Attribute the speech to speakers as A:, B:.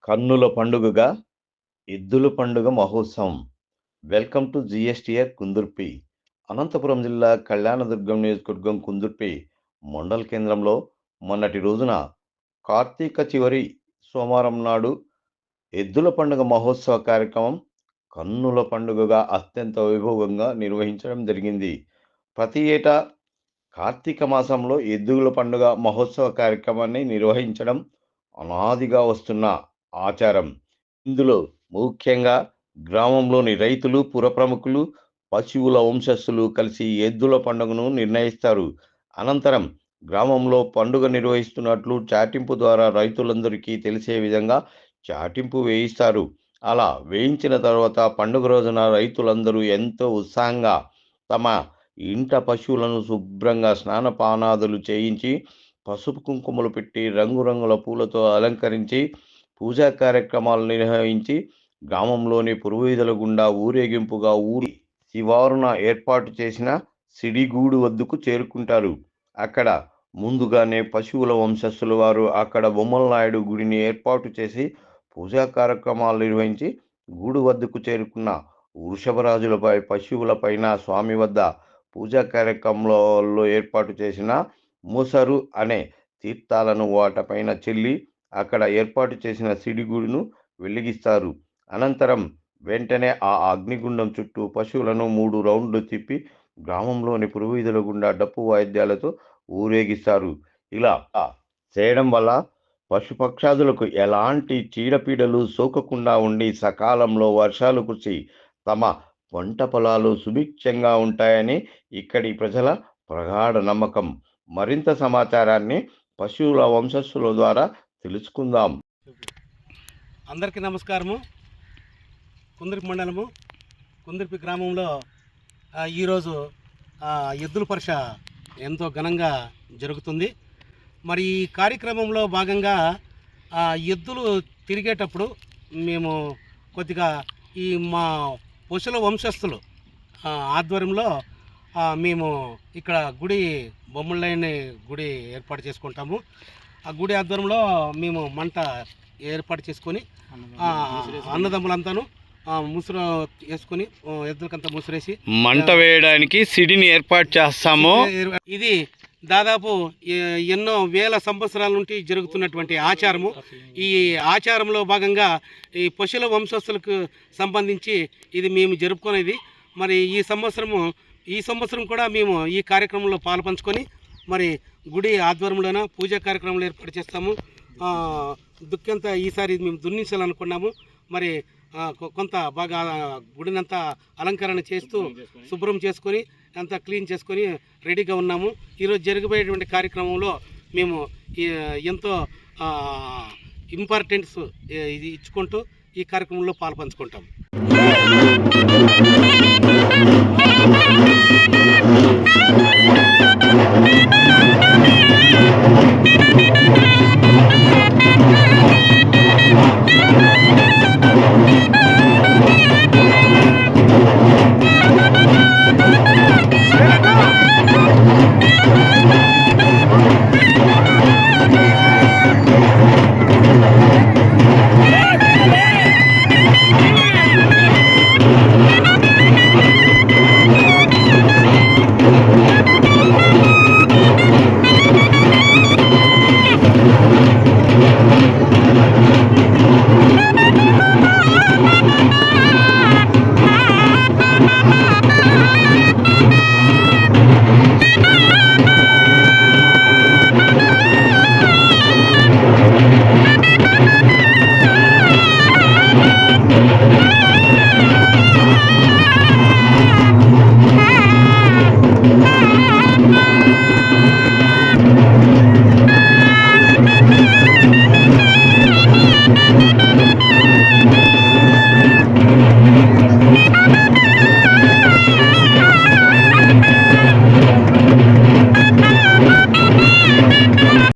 A: కన్నుల పండుగగా ఎద్దుల పండుగ మహోత్సవం. Welcome to GSTR Kundurpi. Anantapuram జిల్లా కళ్యాణదుర్గం నియోజకవర్గం కుందుర్పి మండల కేంద్రంలో మొన్నటి రోజున కార్తీక చివరి సోమవారం నాడు ఎద్దుల పండుగ మహోత్సవ కార్యక్రమం కన్నుల పండుగగా అత్యంత వైభవంగా నిర్వహించడం జరిగింది. ప్రతి ఏటా కార్తీక మాసంలో ఎద్దుల పండుగ మహోత్సవ కార్యక్రమాన్ని నిర్వహించడం అనాదిగా వస్తున్న ఆచారం. ఇందులో ముఖ్యంగా గ్రామంలోని రైతులు, పుర ప్రముఖులు, పశువుల వంశస్థులు కలిసి ఎద్దుల పండుగను నిర్ణయిస్తారు. అనంతరం గ్రామంలో పండుగ నిర్వహిస్తున్నట్లు చాటింపు ద్వారా రైతులందరికీ తెలిసే విధంగా చాటింపు వేయిస్తారు. అలా వేయించిన తర్వాత పండుగ రోజున రైతులందరూ ఎంతో ఉత్సాహంగా తమ ఇంట పశువులను శుభ్రంగా స్నానపానాదులు చేయించి, పసుపు కుంకుమలు పెట్టి, రంగురంగుల పూలతో అలంకరించి, పూజా కార్యక్రమాలు నిర్వహించి, గ్రామంలోని పురవీధుల గుండా ఊరేగింపుగా ఊరి శివారున ఏర్పాటు చేసిన సిడిగూడు వద్దకు చేరుకుంటారు. అక్కడ ముందుగానే పశువుల వంశస్థుల వారు అక్కడ బొమ్మల నాయుడు గుడిని ఏర్పాటు చేసి పూజా కార్యక్రమాలు నిర్వహించి, గూడు వద్దకు చేరుకున్న వృషభరాజులపై పశువులపైన స్వామి వద్ద పూజా కార్యక్రమంలో ఏర్పాటు చేసిన ముసరు అనే తీర్థాలను వాటిపైన చెల్లి అక్కడ ఏర్పాటు చేసిన సిడిగుడును వెలిగిస్తారు. అనంతరం వెంటనే ఆ అగ్నిగుండం చుట్టూ పశువులను 3 రౌండ్లు తిప్పి గ్రామంలోని పురవీధుల గుండా డప్పు వాయిద్యాలతో ఊరేగిస్తారు. ఇలా చేయడం వల్ల పశుపక్షాదులకు ఎలాంటి చీడపీడలు సోకకుండా ఉండి సకాలంలో వర్షాలు కురిసి తమ పంట పొలాలు సుభిక్షంగా ఉంటాయని ఇక్కడి ప్రజల ప్రగాఢ నమ్మకం. మరింత సమాచారాన్ని పశువుల వంశస్థుల ద్వారా తెలుసుకుందాం.
B: అందరికీ నమస్కారము. కుందుర్పి మండలము కుందుర్పి గ్రామంలో ఈరోజు ఎద్దుల పరీక్ష ఎంతో ఘనంగా జరుగుతుంది. మరి ఈ కార్యక్రమంలో భాగంగా ఎద్దులు తిరిగేటప్పుడు మేము కొద్దిగా ఈ మా పశువుల వంశస్థులు ఆధ్వర్యంలో మేము ఇక్కడ గుడి బొమ్మలైన గుడి ఏర్పాటు చేసుకుంటాము. ఆ గుడి ఆధ్వర్యంలో మేము మంట ఏర్పాటు చేసుకొని అన్నదమ్ములంతాను ముసురు వేసుకొని ఎద్దులకంతా ముసురేసి
A: మంట వేయడానికి సిడిని ఏర్పాటు చేస్తాము.
B: ఇది దాదాపు ఎన్నో వేల సంవత్సరాల నుండి జరుగుతున్నటువంటి ఆచారము. ఈ ఆచారంలో భాగంగా ఈ పశువుల వంశస్థులకు సంబంధించి ఇది మేము జరుపుకునేది. మరి ఈ సంవత్సరం కూడా మేము ఈ కార్యక్రమంలో పాల్పంచుకొని మరి గుడి ఆధ్వర్యంలోన పూజా కార్యక్రమాలు ఏర్పాటు చేస్తాము. దుక్కంతా ఈసారి మేము దున్నించాలనుకున్నాము. మరి కొంత బాగా గుడినంతా అలంకరణ చేస్తూ శుభ్రం చేసుకొని అంతా క్లీన్ చేసుకొని రెడీగా ఉన్నాము. ఈరోజు జరగబోయేటువంటి కార్యక్రమంలో మేము ఎంతో ఇంపార్టెన్స్ ఇది ఇచ్చుకుంటూ ఈ కార్యక్రమంలో పాల్పంచుకుంటాము.